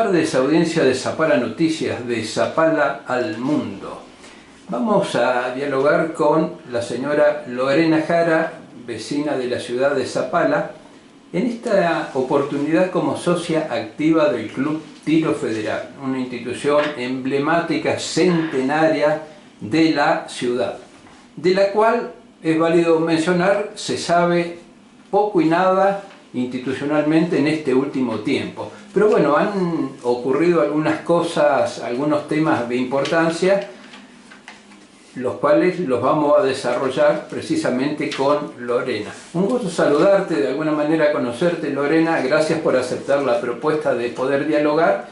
tardes, audiencia de Zapala Noticias, de Zapala al Mundo. Vamos a dialogar con la señora Lorena Jara, vecina de la ciudad de Zapala, en esta oportunidad como socia activa del Club Tiro Federal, una institución emblemática, centenaria de la ciudad, de la cual es válido mencionar, se sabe poco y nada institucionalmente en este último tiempo. Pero bueno, han ocurrido algunas cosas, algunos temas de importancia, los cuales los vamos a desarrollar precisamente con Lorena. Un gusto saludarte, de alguna manera conocerte, Lorena. Gracias por aceptar la propuesta de poder dialogar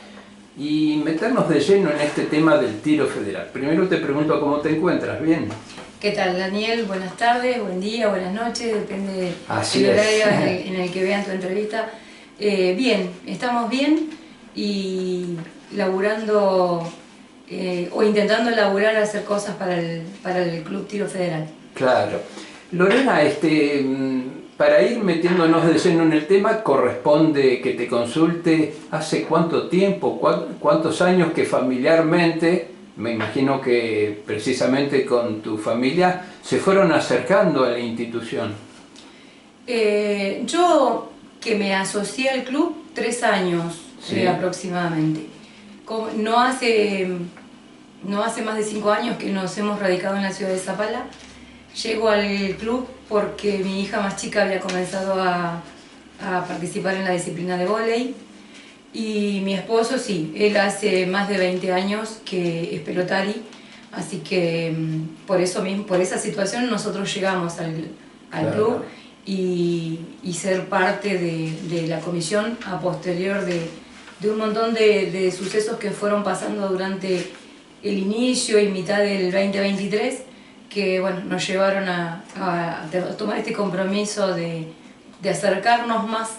y meternos de lleno en este tema del tiro federal. Primero te pregunto cómo te encuentras, ¿bien? ¿Qué tal, Daniel? Buenas tardes, buen día, buenas noches, depende del horario en el que vean tu entrevista. Bien, estamos bien y laburando o intentando laburar, hacer cosas para el Club Tiro Federal. Claro. Lorena, para ir metiéndonos de lleno en el tema, corresponde que te consulte hace cuánto tiempo, cuántos años que familiarmente, me imagino que precisamente con tu familia, se fueron acercando a la institución. Yo que me asocié al club 3 años, sí, aproximadamente. No hace más de 5 años que nos hemos radicado en la ciudad de Zapala. Llego al club porque mi hija más chica había comenzado a participar en la disciplina de vóley. Y mi esposo sí, él hace más de 20 años que es pelotari, así que por esa situación nosotros llegamos al claro, club y ser parte de la comisión a posterior de un montón de sucesos que fueron pasando durante el inicio y mitad del 2023, que bueno, nos llevaron a tomar este compromiso de acercarnos más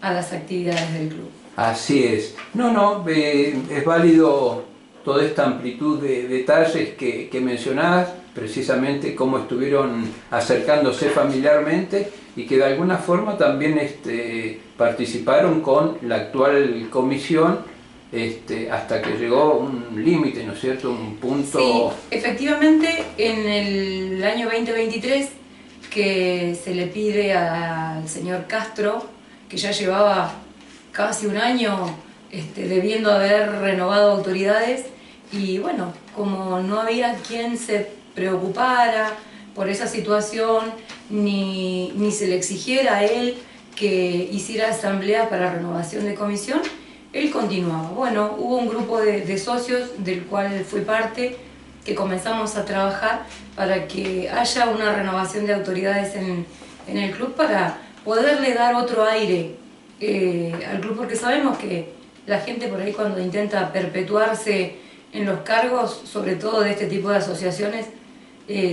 a las actividades del club. Así es. Es válido toda esta amplitud de detalles que mencionabas, precisamente cómo estuvieron acercándose familiarmente y que de alguna forma también participaron con la actual comisión hasta que llegó un límite, ¿no es cierto? Un punto... Sí, efectivamente en el año 2023 que se le pide al señor Castro, que ya llevaba casi un año debiendo haber renovado autoridades, y bueno, como no había quien se preocupara por esa situación, ni se le exigiera a él que hiciera asamblea para renovación de comisión, él continuaba. Bueno, hubo un grupo de socios del cual fui parte, que comenzamos a trabajar para que haya una renovación de autoridades en el club para poderle dar otro aire al club, porque sabemos que la gente por ahí cuando intenta perpetuarse en los cargos, sobre todo de este tipo de asociaciones,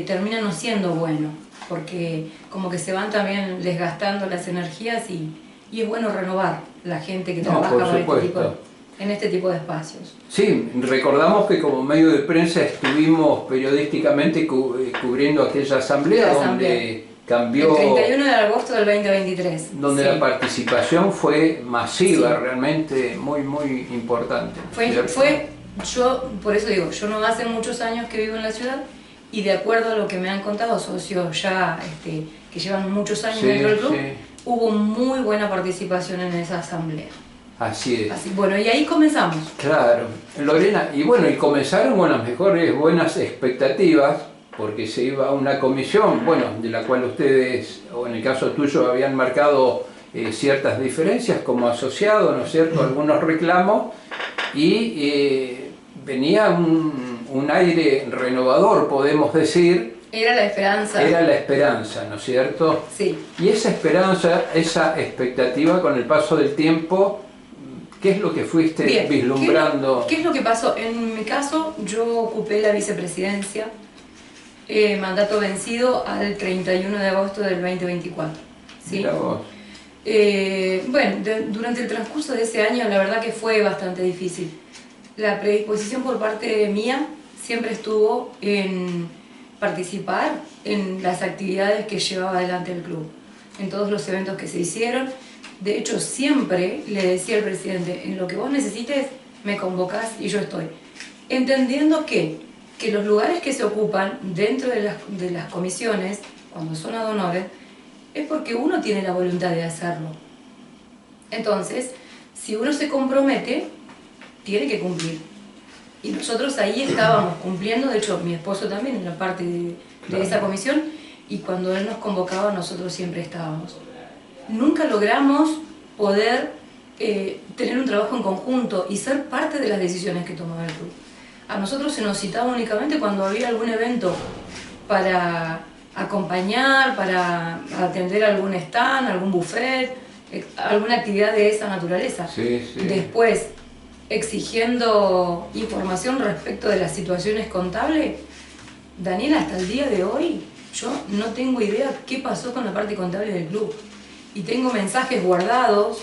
termina no siendo bueno, porque como que se van también desgastando las energías y es bueno renovar la gente que trabaja en este tipo de espacios. Sí, recordamos que como medio de prensa estuvimos periodísticamente cubriendo aquella asamblea donde cambió... El 31 de agosto del 2023. Donde sí, la participación fue masiva, sí, realmente muy importante. Yo, por eso digo, yo no hace muchos años que vivo en la ciudad y de acuerdo a lo que me han contado socios ya que llevan muchos años dentro del club, hubo muy buena participación en esa asamblea. Así es. Bueno, y ahí comenzamos. Claro, Lorena, y comenzaron con las mejores buenas expectativas, porque se iba a una comisión, de la cual ustedes, o en el caso tuyo, habían marcado ciertas diferencias como asociado, ¿no es cierto?, algunos reclamos, y venía un aire renovador, podemos decir. Era la esperanza. Era la esperanza, ¿no es cierto? Sí. Y esa esperanza, esa expectativa con el paso del tiempo, ¿qué es lo que fuiste vislumbrando? ¿Qué es lo que pasó? En mi caso, yo ocupé la vicepresidencia, mandato vencido al 31 de agosto del 2024. ¿Sí? Mira vos. Durante el transcurso de ese año, la verdad que fue bastante difícil. La predisposición por parte mía siempre estuvo en participar en las actividades que llevaba adelante el club, en todos los eventos que se hicieron. De hecho, siempre le decía al presidente, en lo que vos necesites, me convocás y yo estoy. Entendiendo que los lugares que se ocupan dentro de las comisiones, cuando son ad honorem, es porque uno tiene la voluntad de hacerlo. Entonces, si uno se compromete, tiene que cumplir. Y nosotros ahí estábamos cumpliendo, de hecho mi esposo también era parte de esa comisión, y cuando él nos convocaba nosotros siempre estábamos. Nunca logramos poder tener un trabajo en conjunto y ser parte de las decisiones que tomaba el club. A nosotros se nos citaba únicamente cuando había algún evento para acompañar, para atender algún stand, algún buffet, alguna actividad de esa naturaleza. Sí, sí. Después, exigiendo información respecto de las situaciones contables, Daniela, hasta el día de hoy, yo no tengo idea qué pasó con la parte contable del club. Y tengo mensajes guardados,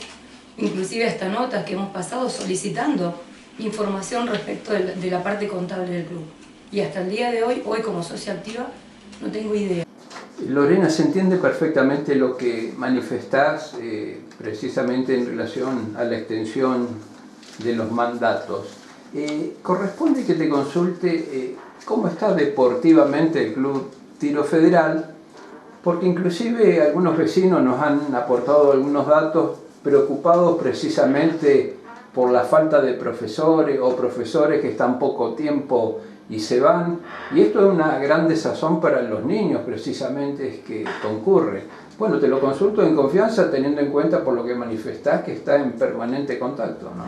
inclusive hasta notas que hemos pasado solicitando información respecto de la parte contable del club. Y hasta el día de hoy como socia activa, no tengo idea. Lorena, se entiende perfectamente lo que manifestás precisamente en relación a la extensión de los mandatos. Corresponde que te consulte cómo está deportivamente el Club Tiro Federal, porque inclusive algunos vecinos nos han aportado algunos datos preocupados precisamente por la falta de profesores o profesores que están poco tiempo y se van, y esto es una gran desazón para los niños precisamente que concurre. Bueno, te lo consulto en confianza teniendo en cuenta por lo que manifestás que está en permanente contacto, ¿no?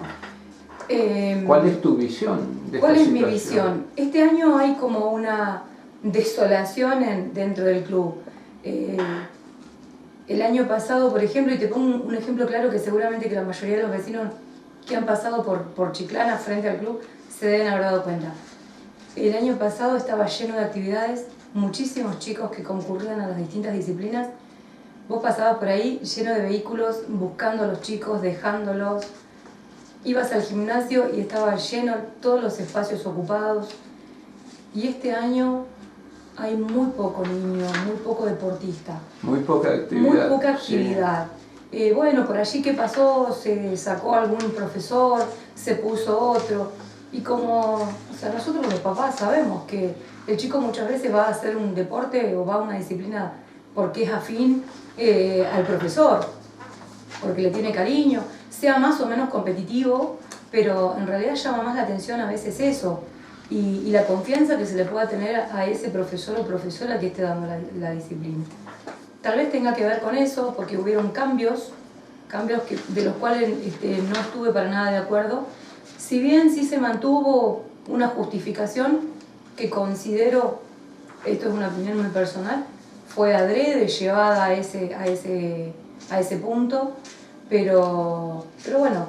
¿Cuál es tu visión de esta situación? ¿Cuál es mi visión? Este año hay como una desolación dentro del club. El año pasado, por ejemplo, y te pongo un ejemplo claro que seguramente que la mayoría de los vecinos que han pasado por Chiclana frente al club se deben haber dado cuenta. El año pasado estaba lleno de actividades, muchísimos chicos que concurrían a las distintas disciplinas. Vos pasabas por ahí lleno de vehículos, buscando a los chicos, dejándolos. Ibas al gimnasio y estaba lleno, todos los espacios ocupados. Y este año hay muy poco niño, muy poco deportista. Muy poca actividad. Muy poca actividad. Sí. Bueno, por allí, ¿qué pasó? Se sacó algún profesor, se puso otro. Y como, o sea, nosotros los papás sabemos que el chico muchas veces va a hacer un deporte o va a una disciplina porque es afín al profesor, porque le tiene cariño, sea más o menos competitivo, pero en realidad llama más la atención a veces eso. Y la confianza que se le pueda tener a ese profesor o profesora que esté dando la disciplina. Tal vez tenga que ver con eso, porque hubieron cambios de los cuales no estuve para nada de acuerdo. Si bien sí se mantuvo una justificación que considero, esto es una opinión muy personal, fue adrede, llevada a ese punto, pero bueno,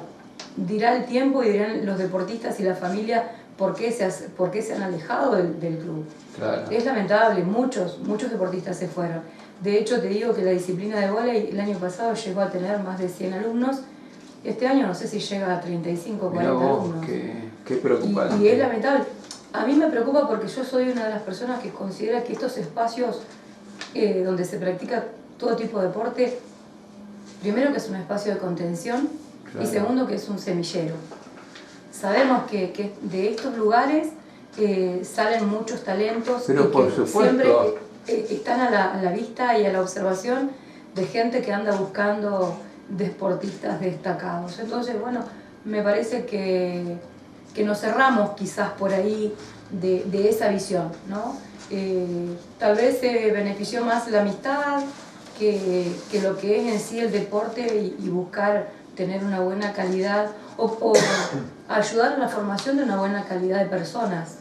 dirá el tiempo y dirán los deportistas y la familia por qué se han alejado del club. Claro. Es lamentable, muchos deportistas se fueron. De hecho, te digo que la disciplina de vóley el año pasado llegó a tener más de 100 alumnos. Este año no sé si llega a 35 o 40 alumnos. Qué preocupante. Y es lamentable. A mí me preocupa porque yo soy una de las personas que considera que estos espacios donde se practica todo tipo de deporte, primero que es un espacio de contención, claro, y segundo que es un semillero. Sabemos que de estos lugares salen muchos talentos. Pero y por que supuesto siempre están a la vista y a la observación de gente que anda buscando deportistas destacados. Entonces, bueno, me parece que nos cerramos quizás por ahí de esa visión, ¿no? Tal vez se benefició más la amistad que lo que es en sí el deporte y buscar tener una buena calidad o ayudar a la formación de una buena calidad de personas.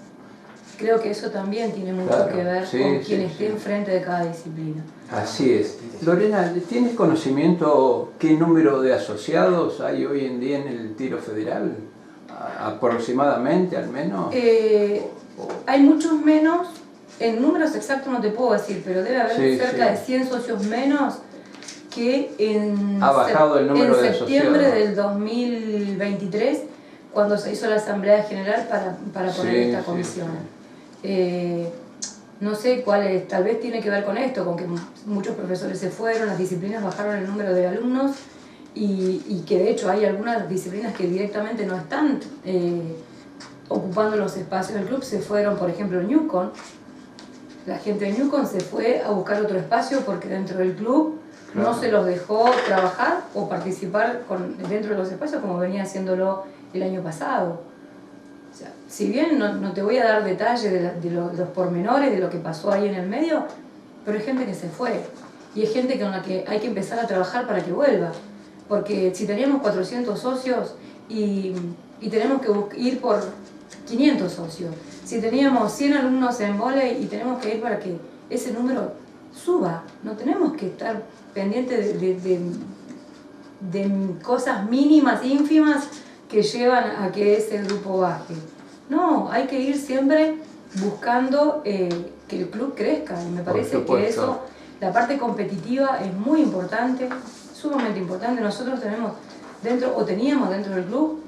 Creo que eso también tiene mucho claro, que ver con quien esté enfrente de cada disciplina. Así es. Lorena, ¿tienes conocimiento qué número de asociados hay hoy en día en el tiro federal? ¿Aproximadamente, al menos? Hay muchos menos, en números exactos no te puedo decir, pero debe haber cerca de 100 socios menos que ha bajado el número de asociados. En septiembre del 2023, cuando se hizo la Asamblea General para poner esta comisión. No sé cuál es, tal vez tiene que ver con esto, con que muchos profesores se fueron, las disciplinas bajaron el número de alumnos y que de hecho hay algunas disciplinas que directamente no están ocupando los espacios del club, se fueron, por ejemplo, Newcon. La gente de Newcon se fue a buscar otro espacio porque dentro del club no se los dejó trabajar o participar dentro de los espacios como venía haciéndolo el año pasado. O sea, si bien no te voy a dar detalles de los pormenores de lo que pasó ahí en el medio, pero hay gente que se fue y hay gente con la que hay que empezar a trabajar para que vuelva. Porque si teníamos 400 socios y tenemos que ir por 500 socios, si teníamos 100 alumnos en vóley y tenemos que ir para que ese número suba, no tenemos que estar pendientes de cosas mínimas, ínfimas, que llevan a que ese grupo baje. No, hay que ir siempre buscando que el club crezca, y me parece que eso, la parte competitiva es muy importante, sumamente importante. Nosotros teníamos dentro del club,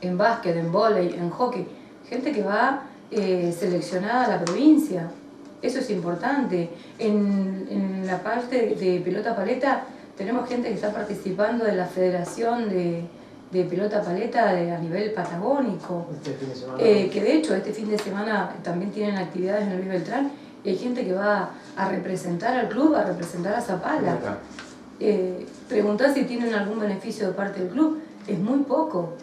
en básquet, en vóley, en hockey, gente que va seleccionada a la provincia. Eso es importante. En la parte de pelota paleta tenemos gente que está participando de la federación de pelota paleta a nivel patagónico. Que de hecho este fin de semana también tienen actividades en Luis Beltrán, y hay gente que va a representar al club, a representar a Zapala. Preguntá si tienen algún beneficio de parte del club. Es muy poco,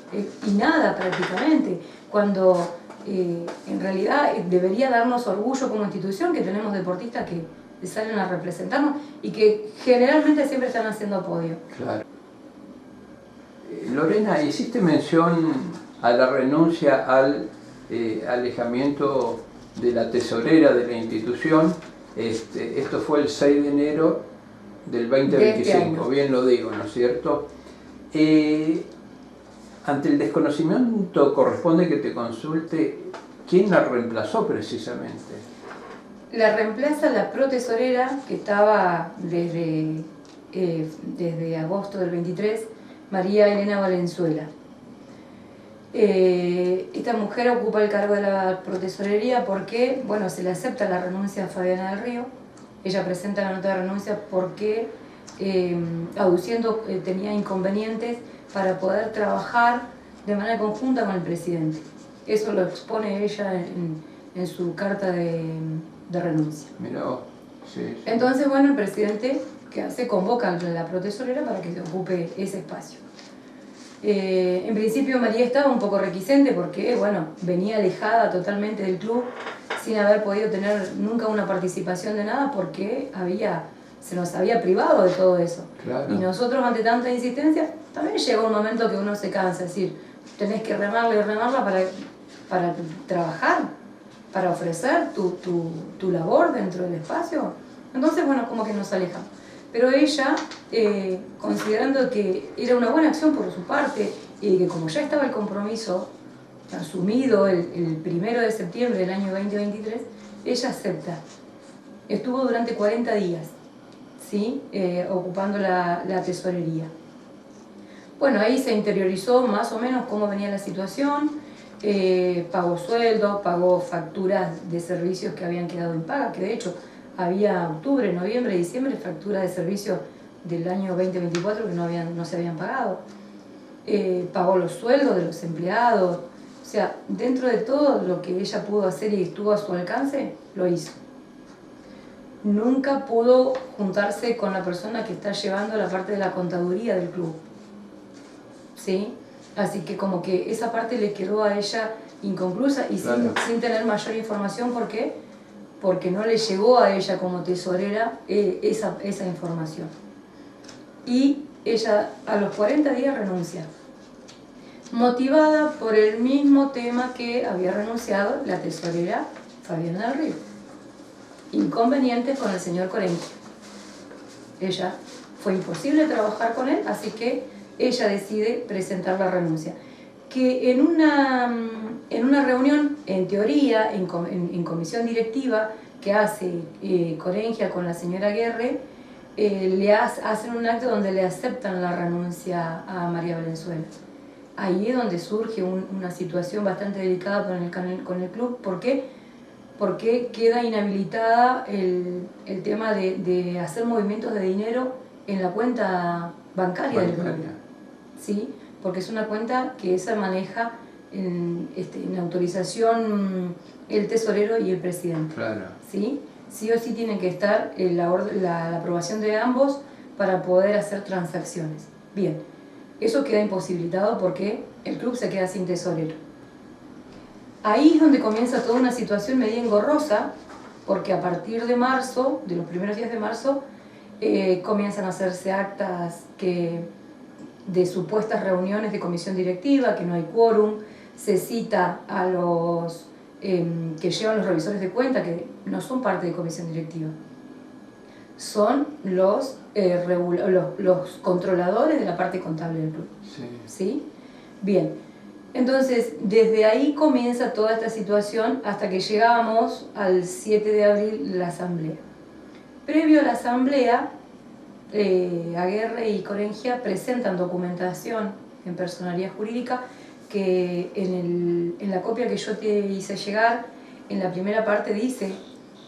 y nada prácticamente, cuando en realidad debería darnos orgullo como institución que tenemos deportistas que salen a representarnos y que generalmente siempre están haciendo podio. Claro. Lorena, hiciste mención a la renuncia al alejamiento de la tesorera de la institución. Esto fue el 6 de enero del 2025, bien lo digo, ¿no es cierto? Ante el desconocimiento corresponde que te consulte quién la reemplazó precisamente. La reemplaza la protesorera que estaba desde agosto del 23, María Elena Valenzuela. Esta mujer ocupa el cargo de la protesorería porque, bueno, se le acepta la renuncia a Fabiana del Río. Ella presenta la nota de renuncia porque, aduciendo tenía inconvenientes para poder trabajar de manera conjunta con el presidente. Eso lo expone ella en su carta de renuncia. Mirá, sí. Entonces, bueno, el presidente convoca a la protesorera para que se ocupe ese espacio. En principio María estaba un poco reticente porque, bueno, venía alejada totalmente del club sin haber podido tener nunca una participación de nada porque se nos había privado de todo eso. Claro. Y nosotros, ante tanta insistencia, también llegó un momento que uno se cansa, es decir, tenés que remarla y remarla para trabajar, para ofrecer tu labor dentro del espacio. Entonces, bueno, como que nos alejamos. Pero ella, considerando que era una buena acción por su parte y que como ya estaba el compromiso asumido el 1 de septiembre del año 2023, ella acepta. Estuvo durante 40 días, ¿sí? Ocupando la tesorería. Bueno, ahí se interiorizó más o menos cómo venía la situación, pagó sueldo, pagó facturas de servicios que habían quedado impagas, que de hecho había octubre, noviembre, diciembre, facturas de servicios del año 2024 que no se habían pagado. Pagó los sueldos de los empleados. O sea, dentro de todo lo que ella pudo hacer y estuvo a su alcance, lo hizo. Nunca pudo juntarse con la persona que está llevando la parte de la contaduría del club, ¿sí? Así que como que esa parte le quedó a ella inconclusa y claro, sin tener mayor información. ¿Por qué? Porque no le llegó a ella como tesorera esa información. Y ella a los 40 días renuncia, motivada por el mismo tema que había renunciado la tesorera Fabiana del Río: inconvenientes con el señor Corenqui. Ella fue imposible trabajar con él, así que ella decide presentar la renuncia. Que en una reunión, en teoría, en comisión directiva, que hace Corengia con la señora Guerre, hacen un acto donde le aceptan la renuncia a María Valenzuela. Ahí es donde surge una situación bastante delicada con el club. ¿Por qué? Porque queda inhabilitada el tema de hacer movimientos de dinero en la cuenta bancaria del club, ¿sí? Porque es una cuenta que esa maneja en autorización el tesorero y el presidente. Claro. ¿Sí? Sí o sí tienen que estar la aprobación de ambos para poder hacer transacciones. Bien, eso queda imposibilitado porque el club se queda sin tesorero. Ahí es donde comienza toda una situación medio engorrosa, porque a partir de marzo, de los primeros días de marzo, comienzan a hacerse actas de supuestas reuniones de comisión directiva, que no hay quórum, se cita a los que llevan los revisores de cuenta, que no son parte de comisión directiva, son los controladores de la parte contable del club. Sí. ¿Sí? Bien, entonces desde ahí comienza toda esta situación hasta que llegamos al 7 de abril, la asamblea. Previo a la asamblea, Aguerre y Corengia presentan documentación en personería jurídica que en la copia que yo te hice llegar, en la primera parte dice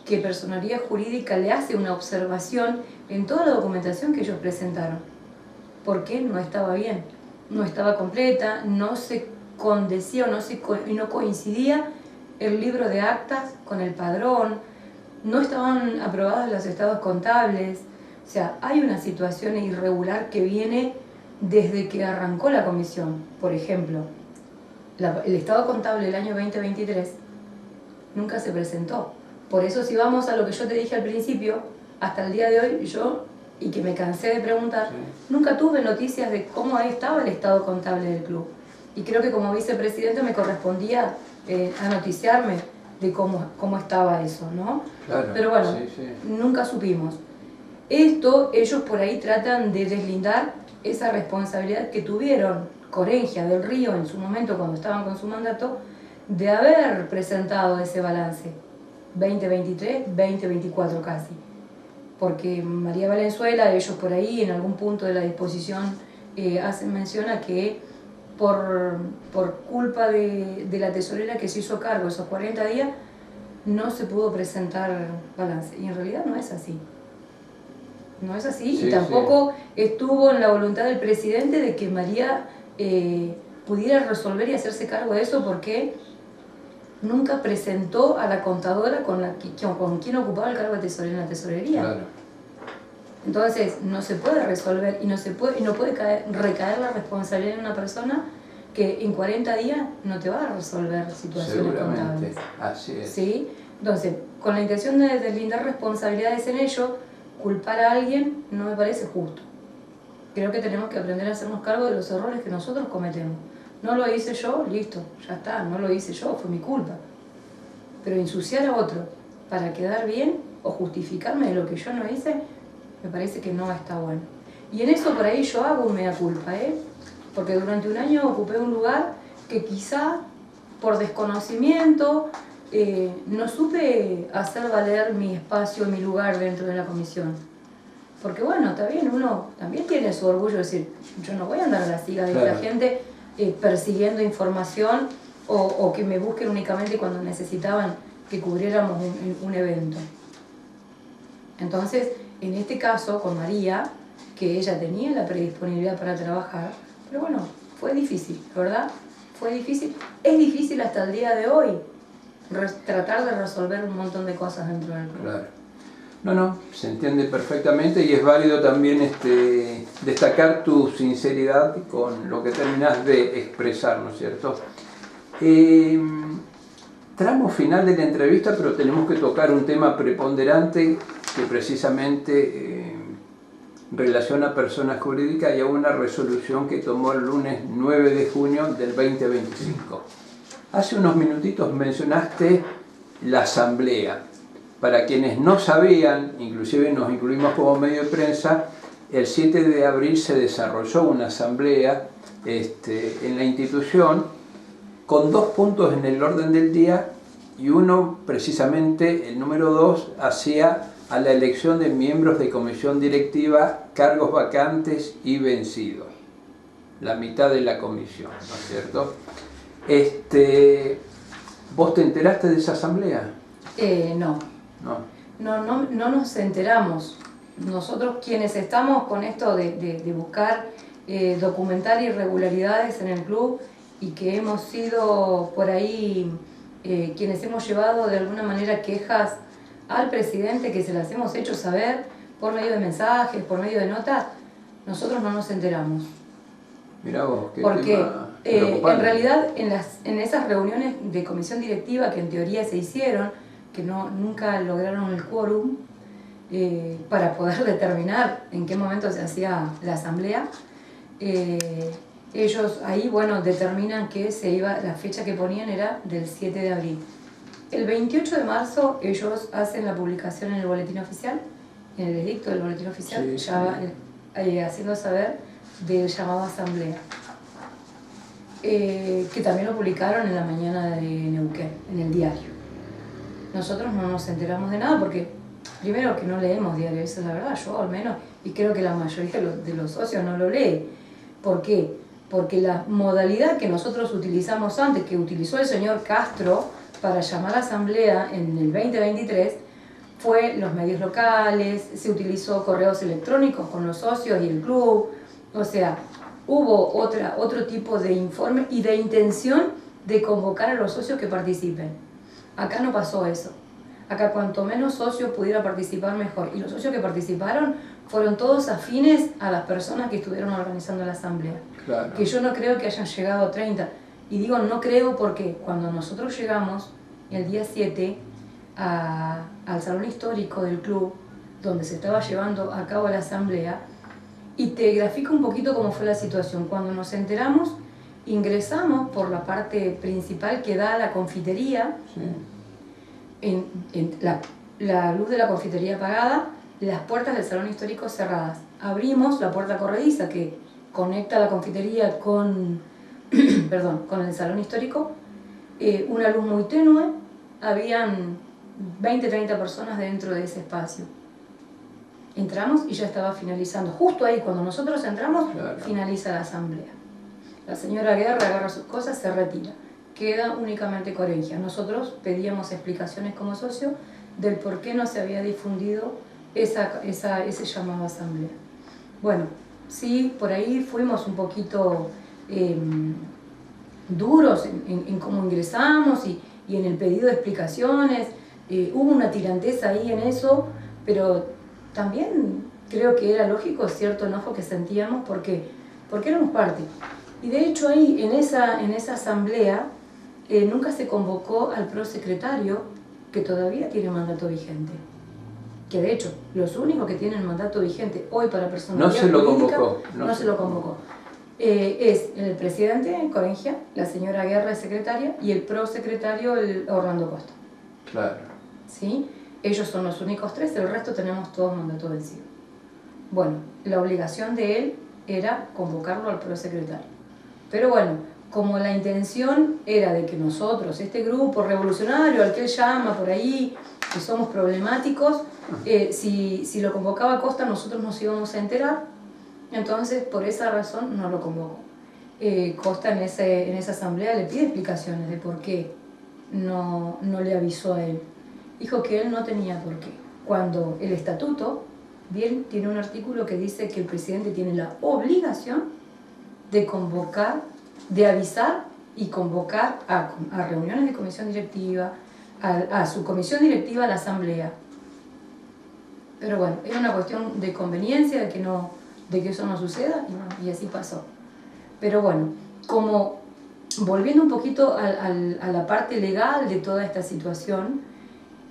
que personería jurídica le hace una observación en toda la documentación que ellos presentaron, porque no estaba bien, no estaba completa, no se condecía o no coincidía el libro de actas con el padrón, no estaban aprobados los estados contables. O sea, hay una situación irregular que viene desde que arrancó la comisión. Por ejemplo, el estado contable del año 2023 nunca se presentó. Por eso, si vamos a lo que yo te dije al principio, hasta el día de hoy yo, y que me cansé de preguntar, nunca tuve noticias de cómo estaba el estado contable del club. Y creo que como vicepresidente me correspondía a noticiarme de cómo estaba eso, ¿no? Claro, pero bueno, nunca supimos. Esto, ellos por ahí tratan de deslindar esa responsabilidad que tuvieron Corengia del Río en su momento cuando estaban con su mandato, de haber presentado ese balance 2023, 2024 casi. Porque María Valenzuela, ellos por ahí en algún punto de la disposición hacen mención a que por culpa de la tesorera que se hizo cargo esos 40 días, no se pudo presentar balance. Y en realidad no es así. No es así, y tampoco estuvo en la voluntad del presidente de que María pudiera resolver y hacerse cargo de eso, porque nunca presentó a la contadora con quien ocupaba el cargo de tesorera en la tesorería. Claro. Entonces no se puede resolver y no puede recaer la responsabilidad en una persona que en 40 días no te va a resolver situaciones contables. Así es. ¿Sí? Entonces, con la intención de deslindar responsabilidades en ello, culpar a alguien no me parece justo. Creo que tenemos que aprender a hacernos cargo de los errores que nosotros cometemos. No lo hice yo, listo, ya está, no lo hice yo, fue mi culpa. Pero ensuciar a otro para quedar bien o justificarme de lo que yo no hice, me parece que no está bueno. Y en eso por ahí yo hago un mea culpa, porque durante un año ocupé un lugar que quizá por desconocimiento no supe hacer valer mi espacio, mi lugar dentro de la comisión. Porque bueno, está bien, uno también tiene su orgullo de decir, yo no voy a andar a la siga de la gente persiguiendo información o que me busquen únicamente cuando necesitaban que cubriéramos un evento. Entonces, en este caso, con María, que ella tenía la predisponibilidad para trabajar, pero bueno, fue difícil, ¿verdad? Fue difícil. Es difícil hasta el día de hoy tratar de resolver un montón de cosas dentro del club. Claro. No, se entiende perfectamente y es válido también destacar tu sinceridad con lo que terminas de expresar, ¿no es cierto? Tramo final de la entrevista, pero tenemos que tocar un tema preponderante que precisamente relaciona a personas jurídicas y a una resolución que tomó el lunes 9 de junio del 2025. Hace unos minutitos mencionaste la asamblea. Para quienes no sabían, inclusive nos incluimos como medio de prensa, el 7 de abril se desarrolló una asamblea en la institución con 2 puntos en el orden del día y uno, precisamente el número 2, hacía a la elección de miembros de comisión directiva, cargos vacantes y vencidos. La mitad de la comisión, ¿no es cierto? ¿Vos te enteraste de esa asamblea? No nos enteramos nosotros quienes estamos con esto de buscar documentar irregularidades en el club y que hemos sido por ahí quienes hemos llevado de alguna manera quejas al presidente, que se las hemos hecho saber por medio de mensajes, por medio de notas, nosotros no nos enteramos. Mirá vos, qué porque tema en realidad en esas reuniones de comisión directiva que en teoría se hicieron, que nunca lograron el quórum para poder determinar en qué momento se hacía la asamblea, ellos ahí, bueno, determinan que la fecha que ponían era del 7 de abril. El 28 de marzo ellos hacen la publicación en el boletín oficial, en el edicto del boletín oficial, sí, haciendo saber del llamado a asamblea, que también lo publicaron en la mañana de Neuquén, en el diario. Nosotros no nos enteramos de nada porque, primero, que no leemos diario, esa es la verdad, yo al menos, y creo que la mayoría de los socios no lo lee. ¿Por qué? Porque la modalidad que nosotros utilizamos antes, que utilizó el señor Castro para llamar a asamblea en el 2023, fue los medios locales, se utilizó correos electrónicos con los socios y el club, o sea, hubo otro tipo de informe y de intención de convocar a los socios que participen. Acá no pasó eso. Acá cuanto menos socios pudiera participar mejor. Y los socios que participaron fueron todos afines a las personas que estuvieron organizando la asamblea. Claro. Que yo no creo que hayan llegado a 30. Y digo no creo porque cuando nosotros llegamos el día 7 al salón histórico del club, donde se estaba llevando a cabo la asamblea, y te grafico un poquito cómo fue la situación. Cuando nos enteramos, ingresamos por la parte principal que da a la confitería, sí. La luz de la confitería apagada, las puertas del salón histórico cerradas. Abrimos la puerta corrediza que conecta la confitería con, con el salón histórico, una luz muy tenue, habían 20-30 personas dentro de ese espacio. Entramos y ya estaba finalizando. Justo ahí, cuando nosotros entramos, claro, finaliza la asamblea. La señora Guerra agarra sus cosas, se retira. Queda únicamente Corengia. Nosotros pedíamos explicaciones como socio del por qué no se había difundido ese llamado a asamblea. Bueno, sí, por ahí fuimos un poquito duros en cómo ingresamos y en el pedido de explicaciones. Hubo una tiranteza ahí en eso, pero también creo que era lógico cierto enojo que sentíamos porque éramos parte. Y de hecho ahí en esa asamblea nunca se convocó al prosecretario, que todavía tiene mandato vigente. Que de hecho, los únicos que tienen mandato vigente hoy para personalidad política no se lo convocó. Es el presidente Corengia, la señora Guerra es secretaria y el prosecretario Orlando Costa. Claro. ¿Sí? Ellos son los únicos tres, el resto tenemos todos mandato vencido. Bueno, la obligación de él era convocarlo al prosecretario. Pero bueno, como la intención era de que nosotros, este grupo revolucionario al que él llama por ahí, que somos problemáticos, si lo convocaba Costa nosotros nos íbamos a enterar, entonces por esa razón no lo convocó. Costa en esa asamblea le pide explicaciones de por qué no le avisó a él. Dijo que él no tenía por qué. Cuando el estatuto bien tiene un artículo que dice que el presidente tiene la obligación de convocar, de avisar y convocar a reuniones de comisión directiva, a su comisión directiva, a la asamblea. Pero bueno, era una cuestión de conveniencia, de que eso no suceda, y así pasó. Pero bueno, como volviendo un poquito a la parte legal de toda esta situación,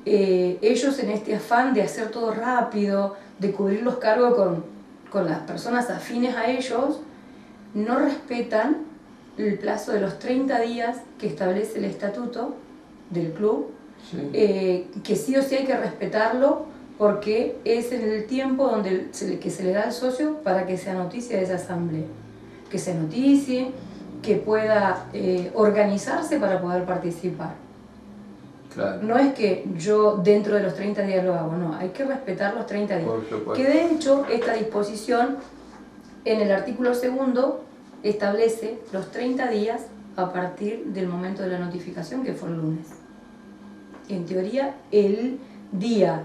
ellos en este afán de hacer todo rápido, de cubrir los cargos con las personas afines a ellos, no respetan el plazo de los 30 días que establece el estatuto del club, sí. Que sí o sí hay que respetarlo porque es en el tiempo que se le da al socio para que sea noticia de esa asamblea, que se noticie, que pueda organizarse para poder participar. Claro. No es que yo dentro de los 30 días lo hago, no, hay que respetar los 30 días. Que de hecho esta disposición en el artículo 2 establece los 30 días a partir del momento de la notificación, que fue el lunes. En teoría, el día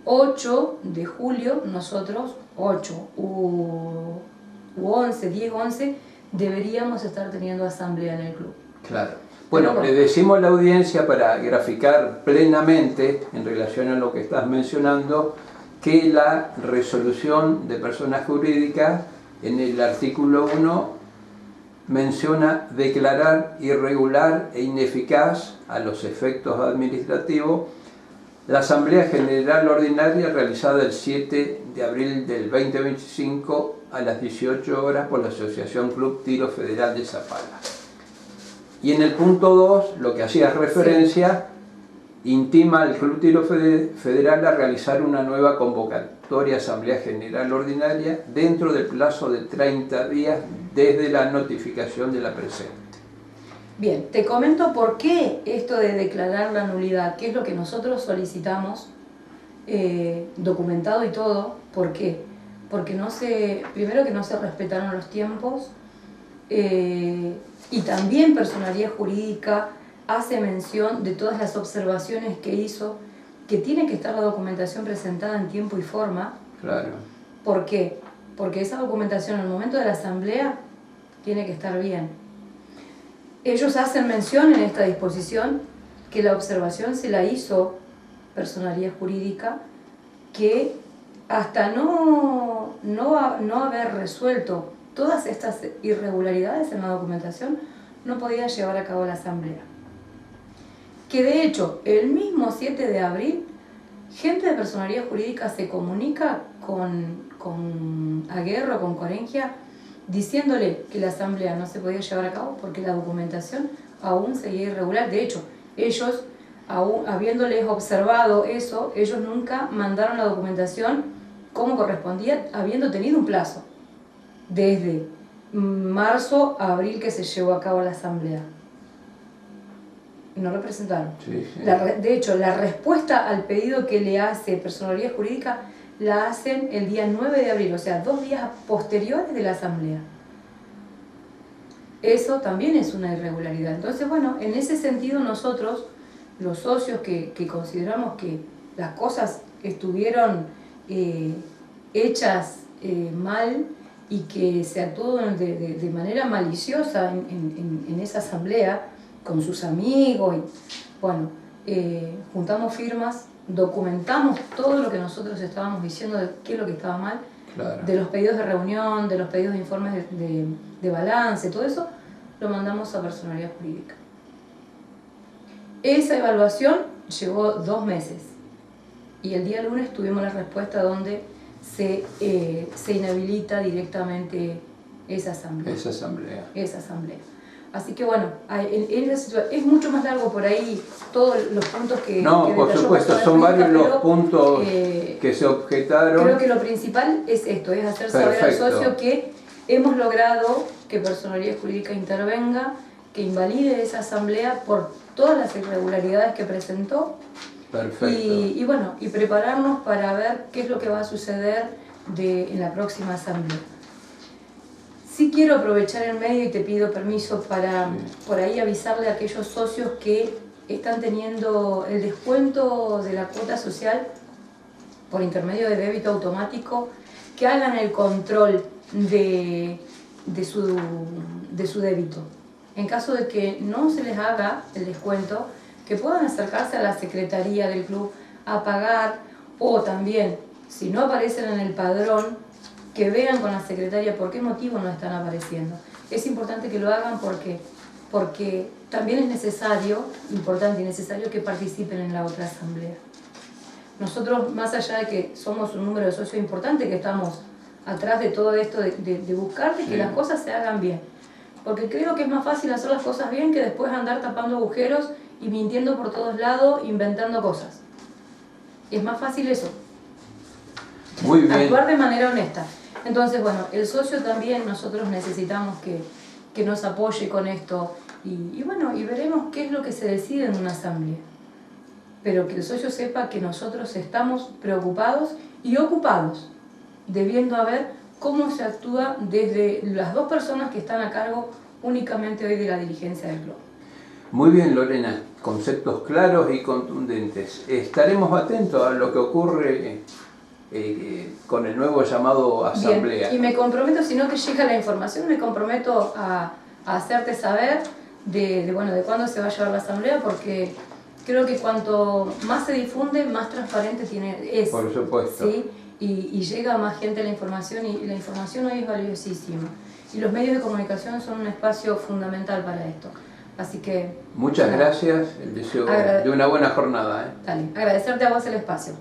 8 de julio, nosotros, 8 u 11, 10, 11, deberíamos estar teniendo asamblea en el club. Claro. Bueno, le decimos a la audiencia, para graficar plenamente en relación a lo que estás mencionando, que la resolución de personas jurídicas en el artículo 1 menciona declarar irregular e ineficaz a los efectos administrativos la Asamblea General Ordinaria realizada el 7 de abril del 2025 a las 18 horas por la Asociación Club Tiro Federal de Zapala. Y en el punto 2, lo que hacías referencia, intima al Club Tiro Federal a realizar una nueva convocatoria Asamblea General Ordinaria dentro del plazo de 30 días desde la notificación de la presente. Bien, te comento por qué esto de declarar la nulidad, que es lo que nosotros solicitamos, documentado y todo. ¿Por qué? Porque primero que no se respetaron los tiempos, y también Personería Jurídica hace mención de todas las observaciones que hizo, que tiene que estar la documentación presentada en tiempo y forma. Claro. ¿Por qué? Porque esa documentación en el momento de la asamblea tiene que estar bien. Ellos hacen mención en esta disposición que la observación se la hizo Personería Jurídica, que hasta no haber resuelto todas estas irregularidades en la documentación, no podía llevar a cabo la asamblea. Que de hecho, el mismo 7 de abril, gente de Personería Jurídica se comunica con Aguerro, con Corengia, diciéndole que la asamblea no se podía llevar a cabo porque la documentación aún seguía irregular. De hecho, ellos, aún habiéndoles observado eso, ellos nunca mandaron la documentación como correspondía, habiendo tenido un plazo desde marzo a abril que se llevó a cabo la asamblea. No lo presentaron. Sí, sí. De hecho, la respuesta al pedido que le hace Personería Jurídica la hacen el día 9 de abril, o sea, 2 días posteriores de la asamblea. Eso también es una irregularidad. Entonces, bueno, en ese sentido nosotros, los socios que consideramos que las cosas estuvieron hechas mal y que se actuó de manera maliciosa en esa asamblea, con sus amigos, y bueno, juntamos firmas, documentamos todo lo que nosotros estábamos diciendo de qué es lo que estaba mal, claro, de los pedidos de reunión, de los pedidos de informes de balance, todo eso lo mandamos a Personería Jurídica. Esa evaluación llevó 2 meses y el día lunes tuvimos la respuesta donde se inhabilita directamente esa asamblea. Esa asamblea. Así que bueno, es mucho más largo por ahí todos los puntos que... No, por supuesto, son varios los puntos que se objetaron. Creo que lo principal es esto, es hacer saber al socio que hemos logrado que Personería Jurídica intervenga, que invalide esa asamblea por todas las irregularidades que presentó. Perfecto. Y bueno, y prepararnos para ver qué es lo que va a suceder en la próxima asamblea. Sí quiero aprovechar el medio y te pido permiso para por ahí avisarle a aquellos socios que están teniendo el descuento de la cuota social por intermedio de débito automático, que hagan el control de su débito. En caso de que no se les haga el descuento, que puedan acercarse a la secretaría del club a pagar, o también, si no aparecen en el padrón, que vean con la secretaria por qué motivo no están apareciendo. Es importante que lo hagan porque también es necesario, importante y necesario que participen en la otra asamblea. Nosotros, más allá de que somos un número de socios importante, que estamos atrás de todo esto de buscar que las cosas se hagan bien. Porque creo que es más fácil hacer las cosas bien que después andar tapando agujeros y mintiendo por todos lados, inventando cosas. Es más fácil eso. Muy bien. Actuar de manera honesta. Entonces, bueno, el socio también, nosotros necesitamos que nos apoye con esto y bueno, y veremos qué es lo que se decide en una asamblea. Pero que el socio sepa que nosotros estamos preocupados y ocupados, debiendo a ver cómo se actúa desde las 2 personas que están a cargo únicamente hoy de la dirigencia del club. Muy bien, Lorena, conceptos claros y contundentes. Estaremos atentos a lo que ocurre con el nuevo llamado asamblea. Bien. Y me comprometo, si no te llega la información, me comprometo a hacerte saber de cuándo se va a llevar la asamblea, porque creo que cuanto más se difunde, más transparente es. Por supuesto. ¿Sí? Y llega a más gente la información, y la información hoy es valiosísima. Y los medios de comunicación son un espacio fundamental para esto. Así que... Muchas gracias, el deseo de una buena jornada. Dale, agradecerte a vos el espacio.